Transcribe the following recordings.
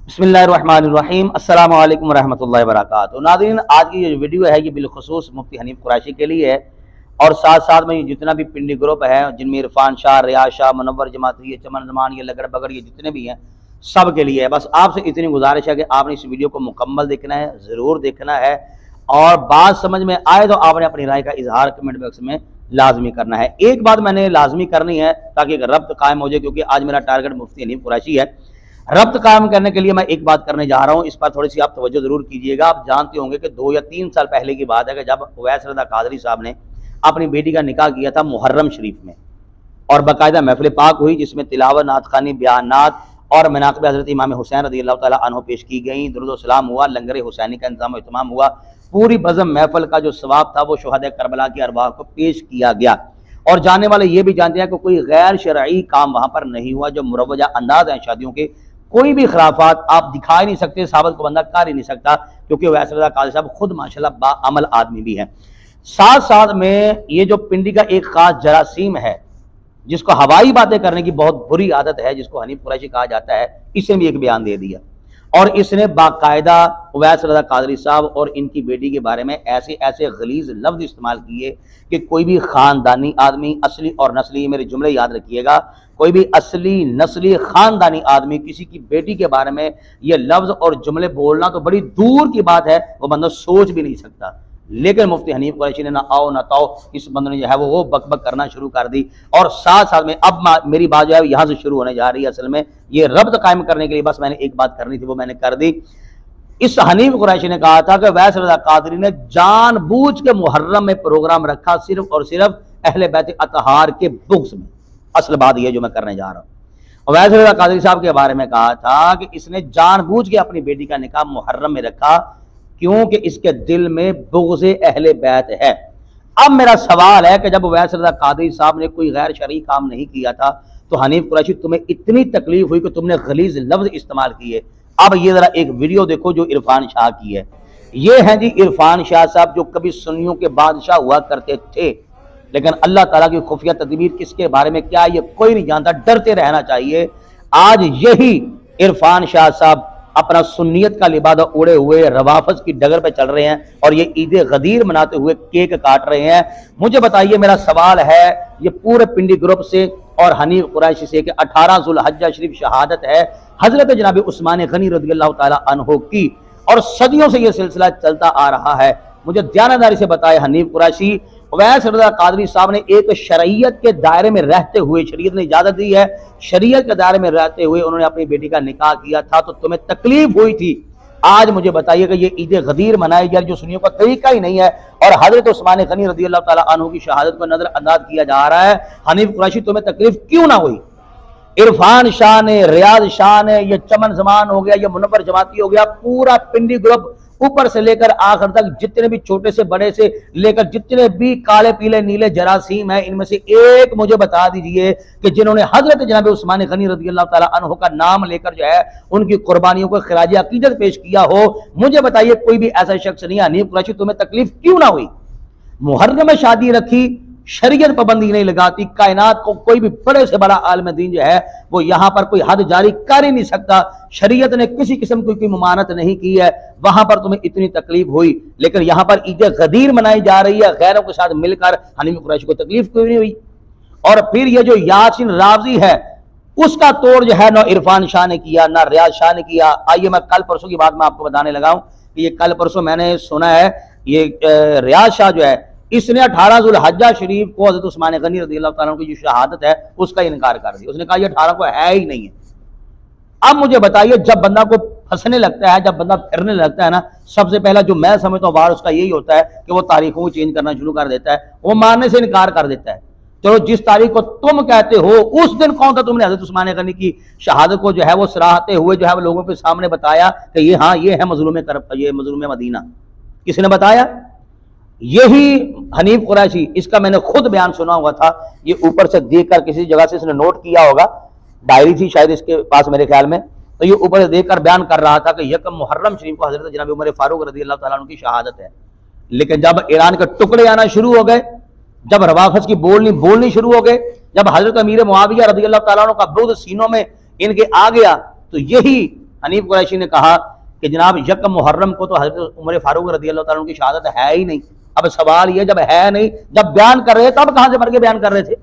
बिस्मिल्लाहिर्रहमानिर्रहीम अस्सलामु अलैकुम रहमतुल्लाहि व बरकातुहू। नाज़रीन, आज की ये वीडियो है ये बिलखुसूस मुफ्ती हनीफ कुरैशी के लिए है और साथ साथ में ये जितना भी पिंडी ग्रुप है जिनमें इरफान शाह, रियाज शाह, मुनव्वर जमाती, ये चमन जमान, ये लगड़ बगड़, ये जितने भी हैं सब के लिए है। बस आपसे इतनी गुजारिश है कि आपने इस वीडियो को मुकम्मल देखना है, ज़रूर देखना है और बात समझ में आए तो आपने अपनी राय का इजहार कमेंट बॉक्स में लाजमी करना है। एक बात मैंने लाजमी करनी है ताकि एक रब्त कायम हो जाए, क्योंकि आज मेरा टारगेट मुफ्ती हनीफ कुरैशी है। रब्त कायम करने के लिए मैं एक बात करने जा रहा हूँ, इस पर थोड़ी सी आप तवज्जो जरूर कीजिएगा। आप जानते होंगे कि 2 या 3 साल पहले की बात है कि जब उवैस रज़ा कादरी साहब ने अपनी बेटी का निकाह किया था मुहर्रम शरीफ में और बाकायदा महफिल पाक हुई जिसमें तिलावत, नात खानी, बयानात और मनाक़िब हज़रत इमाम हुसैन रज़ियल्लाहु तआला अन्हु पेश की गई। दुरूद व सलाम हुआ, लंगर हुसैनी का इंतज़ाम इत्माम हुआ। पूरी बज़म महफिल का जो सवाब था वो शुहदा करबला की अरवाह को पेश किया गया। और जानने वाले ये भी जानते हैं कि कोई गैर शरई काम वहाँ पर नहीं हुआ। जो मुरवजा अंदाज हैं शादियों के, कोई भी खिलाफात आप दिखा ही नहीं सकते, साबित को बंदा कर ही नहीं सकता, क्योंकि उवैस रज़ा कादरी साहब खुद माशाल्लाह बाअमल आदमी भी हैं। साथ साथ में ये जो पिंडी का एक खास जरासीम है जिसको हवाई बातें करने की बहुत बुरी आदत है, जिसको हनीफ कुरैशी कहा जाता है, इसने भी एक बयान दे दिया और इसने बाकायदा उवैस रज़ा कादरी साहब और इनकी बेटी के बारे में ऐसे ऐसे गलीज लफ्ज इस्तेमाल किए कि कोई भी खानदानी आदमी, असली और नस्ली, मेरे जुमले याद रखिएगा, कोई भी असली नस्ली खानदानी आदमी किसी की बेटी के बारे में ये लफ्ज और जुमले बोलना तो बड़ी दूर की बात है, वो बंदा सोच भी नहीं सकता। लेकिन मुफ्ती हनीफ कुरैशी ने ना आओ ना ताओ इस बंदे ने जो है वो बकबक करना शुरू कर दी। और साथ साथ में अब मेरी बात जो है यहाँ से शुरू होने जा रही है। असल में ये रब्त कायम करने के लिए बस मैंने एक बात करनी थी, वो मैंने कर दी। इस हनीफ कुरैशी ने कहा था कि उवैस रज़ा कादरी ने जानबूझ के मुहर्रम में प्रोग्राम रखा सिर्फ और सिर्फ अहले बैत अतहार के बुग़्ज़ में। असल बात यह जो मैं करने जा रहा हूँ, उवैस रज़ा कादरी साहब के बारे में कहा था कि इसने जानबूझ के अपनी बेटी का निकाह मुहर्रम में रखा क्योंकि इसके दिल में बुग़्ज़े अहले बैत है। अब मेरा सवाल है कि जब उवैस रज़ा कादरी साहब ने कोई गैर शरई काम नहीं किया था तो हनीफ कुरैशी तुम्हें इतनी तकलीफ हुई कि तुमने गलीज लफ्ज इस्तेमाल किए। अब ये जरा एक वीडियो देखो जो इरफान शाह की है। ये है जी इरफान शाह साहब जो कभी सुन्नियों के बादशाह हुआ करते थे, लेकिन अल्लाह ताला की खुफिया तदबीर किसके बारे में क्या ये कोई नहीं जानता, डरते रहना चाहिए। आज यही इरफान शाह साहब अपना सुन्नियत का लिबादा उड़े हुए रवाफज की डगर पे चल रहे हैं और ये ईद गदीर मनाते हुए केक काट रहे हैं। मुझे बताइए, मेरा सवाल है ये पूरे पिंडी ग्रुप से और हनीफ कुरैशी से कि 18 ज़ुल्हज्जा शरीफ शहादत है हजरत जनाब उस्मान गनी रज़ियल्लाहु ताला अन्हु की और सदियों से ये सिलसिला चलता आ रहा है। मुझे दयानतदारी से बताए हनीफ कुरैशी, उवैस रज़ा कादरी साहब ने एक शरीयत के दायरे में रहते हुए, शरीयत ने इजाजत दी है, शरीयत के दायरे में रहते हुए उन्होंने अपनी बेटी का निकाह किया था तो तुम्हें तकलीफ हुई थी। आज मुझे बताइए कि ये ईद गदीर मनाई जा रही जो सुन्नियों का तरीका ही नहीं है और हजरत उस्मान गनी रज़ियल्लाहु ताला अन्हु की शहादत को नजरअंदाज किया जा रहा है। हनीफ कुरैशी, तुम्हें तकलीफ क्यों ना हुई? इरफान शाह ने, रियाज शाह ने, ये चमन जमान हो गया, ये मुनव्वर जमाती हो गया, पूरा पिंडी ग्रुप ऊपर से लेकर आखिर तक जितने भी छोटे से बड़े से लेकर जितने भी काले पीले नीले जरासीम है, इनमें से एक मुझे बता दीजिए कि जिन्होंने हजरत जनाब उस्मान गनी रज़ियल्लाहु ताला अन्हु का नाम लेकर जो है उनकी कुर्बानियों को खिराज अकीदत पेश किया हो। मुझे बताइए, कोई भी ऐसा शख्स नहीं। हनीफ कुरैशी, तुम्हें तकलीफ क्यों ना हुई? मुहर्रम में शादी रखी, शरीयत पाबंदी नहीं लगाती, कायनात को कोई भी बड़े से बड़ा आलम दीन जो है वो यहाँ पर कोई हद जारी कर ही नहीं सकता। शरीयत ने किसी किस्म की ममानत नहीं की है, वहां पर तुम्हें इतनी तकलीफ हुई। लेकिन यहाँ पर ईद गदीर मनाई जा रही है गैरों के साथ मिलकर, हनीफ कुरैशी को तकलीफ क्यों नहीं हुई? और फिर ये जो यासीन रावजी है उसका तोड़ जो है ना इरफान शाह ने किया ना रियाज शाह ने किया। आइए मैं कल परसों की बात मैं आपको बताने लगा हूं कि ये कल परसों मैंने सुना है ये रियाज शाह जो है इसने 18 ज़ुल्हज्जा शरीफ को हज़रत उस्मान गनी रज़ियल्लाहु ताला अन्हु की जो शहादत है उसका इनकार कर दिया। उसने कहा ये 18 को है ही नहीं है। अब मुझे बताइए, जब बंदा को फंसने लगता है, जब बंदा फिरने लगता है ना, सबसे पहला जो मैं समझता हूँ वार उसका यही होता है कि वो तारीखों को चेंज करना शुरू कर देता है, वो मानने से इनकार कर देता है। चलो, जिस तारीख को तुम कहते हो उस दिन कौन था तुमने हज़रत उस्मान गनी की शहादत को जो है वो सराहते हुए जो है वो लोगों के सामने बताया कि ये हाँ ये है मज़लूम मदीना? किसने बताया? यही हनीफ कुरैशी। इसका मैंने खुद बयान सुना हुआ था, ये ऊपर से देखकर किसी जगह से इसने नोट किया होगा, डायरी थी शायद इसके पास मेरे ख्याल में, तो ये ऊपर से देखकर बयान कर रहा था कि यकम मुहर्रम शरीफ को हजरत जनाब उमर फारूक रज़ियल्लाहु ताला अन्हु की शहादत है। लेकिन जब ईरान के टुकड़े आना शुरू हो गए, जब रवाफज की बोलनी शुरू हो गए, जब हजरत अमीर मुआविया रज़ियल्लाहु ताला अन्हु का बुग़्ज़ सीनों में इनके आ गया, तो यही हनीफ कुरैशी ने कहा कि जनाब यकम मुहर्रम को तो हजरत उमर फारूक रज़ी अल्लाह तआला अन्हु की शहादत है ही नहीं। अब सवाल ये, जब है नहीं, जब बयान कर रहे तब कहां से भर के बयान कर रहे थे?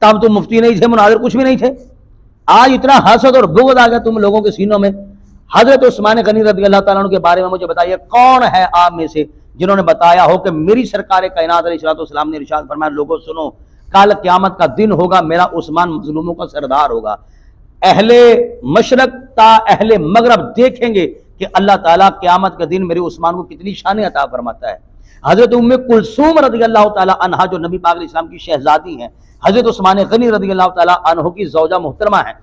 तब तो मुफ्ती नहीं थे, मुनाजिर कुछ भी नहीं थे। आज इतना हसद और बुग़्ज़ आ गया तुम लोगों के सीनों में। हजरत उस्मान गनी रज़ी अल्लाह तआला अन्हु के बारे में मुझे बताइए, कौन है आप में से जिन्होंने बताया हो कि मेरी सरकार कायनात अलैहिस्सलाम ने इरशाद फरमाया, लोगों सुनो, कल क़यामत का दिन होगा, मेरा उस्मान मजलूमों का सरदार होगा। अहले मशरक ता अहले मगरब देखेंगे कि अल्लाह ताला क़यामत के दिन मेरे उस्मान को कितनी शान अता फरमाता है। हजरत उम्मे कुलसूम रज़ी अल्लाह ताला अन्हा जो नबी पाक अलैहिस्सलाम की शहजादी हैं, हजरत उस्मान गनी रज़ी अल्लाह ताला अन्हु की ज़ौजा मोहतरमा है।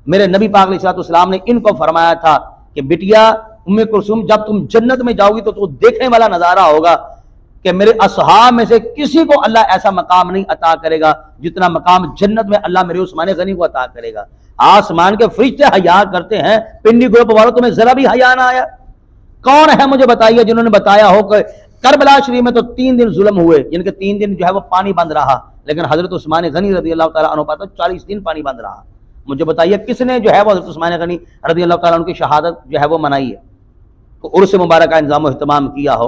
मेरे नबी पाक अलैहिस्सलाम ने इनको फरमाया था कि बिटिया उम्मे कुलसूम, जब तुम जन्नत में जाओगी तो देखने वाला नजारा होगा कि मेरे असहाब में से किसी को अल्लाह ऐसा मकाम नहीं अता करेगा जितना मकाम जन्नत में अल्लाह मेरे उस्मान गनी को अता करेगा। आसमान के फरिश्ते हया करते हैं, पिंडी ग्रुप वालों तुम्हें जरा भी हया ना आया? कौन है मुझे बताइए जिन्होंने बताया हो कि करबला शरीफ में तो 3 दिन जुल्म हुए, जिनके 3 दिन जो है वो पानी बंद रहा, लेकिन हजरत उस्मान गनी रज़ी अल्लाह तआला अन्हु पर 40 दिन पानी बंद रहा। मुझे बताइए किसने जो है वो हजरत उस्मान गनी रज़ी अल्लाह तआला अन्हु की शहादत जो है वो मनाई है? तो उर्स मुबारक का इंतजाम इहतमाम किया हो,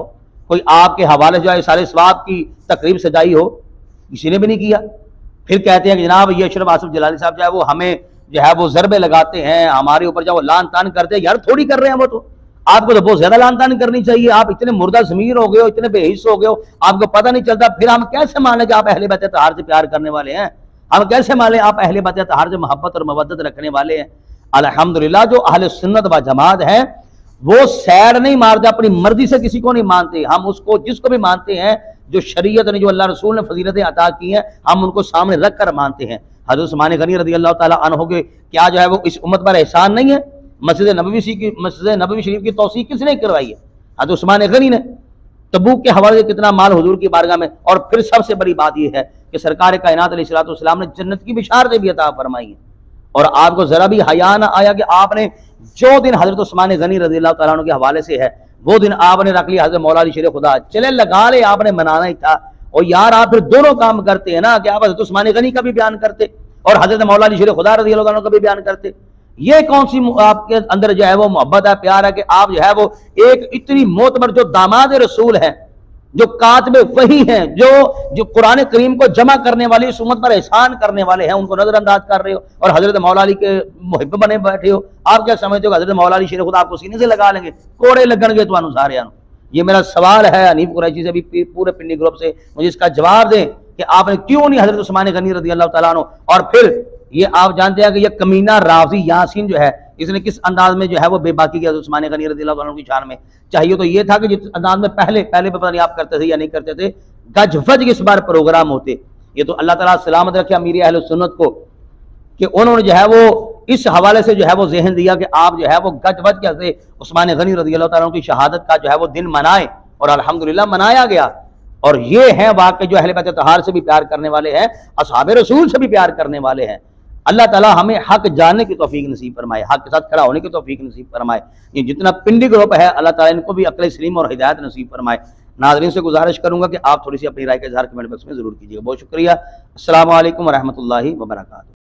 कोई आपके हवाले से सारे स्वाब की तकरीब सजाई हो? किसी ने भी नहीं किया। फिर कहते हैं कि जनाब ये अशरफ आसिफ जलाली साहब जो है वो हमें जो है वो जरबे लगाते हैं, हमारे ऊपर जो लान तान करते हैं। यार थोड़ी कर रहे हैं वो, तो आपको तो बहुत ज्यादा लान तान करनी चाहिए। आप इतने मुर्दा ज़मीर हो गए हो, इतने बेहिस हो गए हो, आपको पता नहीं चलता। फिर हम कैसे माने कि आप अहले बैत तहार से प्यार करने वाले हैं? हम कैसे माने आप अहले बैत तहार से मोहब्बत और मवद्दत रखने वाले हैं? अल्हम्दुलिल्लाह जो अहले सुन्नत व जमात है वो सैर नहीं मारते, अपनी मर्जी से किसी को नहीं मानते। हम उसको जिसको भी मानते हैं जो शरीयत ने, जो अल्लाह रसूल ने फजीलतें अता की हैं, हम उनको सामने रख कर मानते हैं। हज़रत उस्मान गनी रज़ी अल्लाह ताला अन्हु के क्या जो है वो इस उम्मत पर एहसान नहीं है? मस्जिद नबवी शरीफ की तौसीह किसने करवाई है? हज़रत उस्मान गनी ने। तबूक के हवाले से कितना माल हुजूर की बारगाह में। और फिर सबसे बड़ी बात यह है कि सरकार कायनात अलैहिस्सलाम ने जन्नत की बिशारतें भी अता फरमाई हैं, और आपको जरा भी हया ना आया कि आपने जो दिन हजरत उस्मान गनी रज़ी अल्लाह तआला अन्हु के हवाले से है वो दिन आपने रख लिया हजरत मौला अली शेर खुदा, चले लगा ले, आपने मनाना ही था। और यार आप फिर दोनों काम करते हैं ना कि आप हजरत उस्मान गनी का भी बयान करते और हजरत मौला अली शेर खुदा रज़ी अल्लाह अन्हु का भी बयान करते। ये कौन सी आपके अंदर जो है वो मोहब्बत है, प्यार है कि आप जो है वो एक इतनी मोतबर जो दामाद रसूल है, जो कातिबे वही हैं, जो कुरान करीम को जमा करने वाली इस उम्मत पर एहसान करने वाले हैं, उनको नजरअंदाज कर रहे हो और हजरत मौला अली के मुहिब बने बैठे हो। आप क्या समझते हो हजरत मौला अली शेर खुदा आपको सीने से लगा लेंगे? कोड़े लगणगे तो सारे। ये मेरा सवाल है हनीफ कुरैशी से भी, पूरे पिंडी ग्रुप से, मुझे इसका जवाब दें कि आपने क्यों नहीं हजरत उस्मान गनी रज़ी अल्लाह तआला अन्हु। और फिर ये आप जानते हैं कि ये कमीना राजी यासीन जो है, इसने किस अंदाज में जो है वो बेबाकी किया उस्मान गनी रज़ी अल्लाह अन्हु की शान में। चाहिए तो ये था कि जिस अंदाज में पहले पता नहीं आप करते थे या नहीं करते थे, गज वज इस बार प्रोग्राम होते। ये तो अल्लाह ताला सलामत रखे अमीर अहले सुन्नत को कि उन्होंने जो है वो इस हवाले से जो है वो ज़हन दिया कि आप जो है वो गज वज कैसे उस्मान गनी रज़ी अल्लाह तआला अन्हु की शहादत का जो है वो दिन मनाए, और अल्हम्दुलिल्लाह मनाया गया। और ये हैं वाकई जो अहले बैत तहार से भी प्यार करने वाले हैं, असहाबे रसूल से भी प्यार करने वाले हैं। अल्लाह ताला हमें हक जानने की तौफीक नसीब फरमाए, हक के साथ खड़ा होने की तौफीक नसीब फरमाए। ये जितना पिंडी ग्रुप है अल्लाह ताला इनको भी अक्ल सलीम और हिदायत नसीब फरमाए। नाज़रीन से गुजारिश करूंगा कि आप थोड़ी सी अपनी राय का इज़हार कमेंट बॉक्स में जरूर कीजिएगा। बहुत शुक्रिया। अस्सलामु अलैकुम व रहमतुल्लाहि व बरकातहू।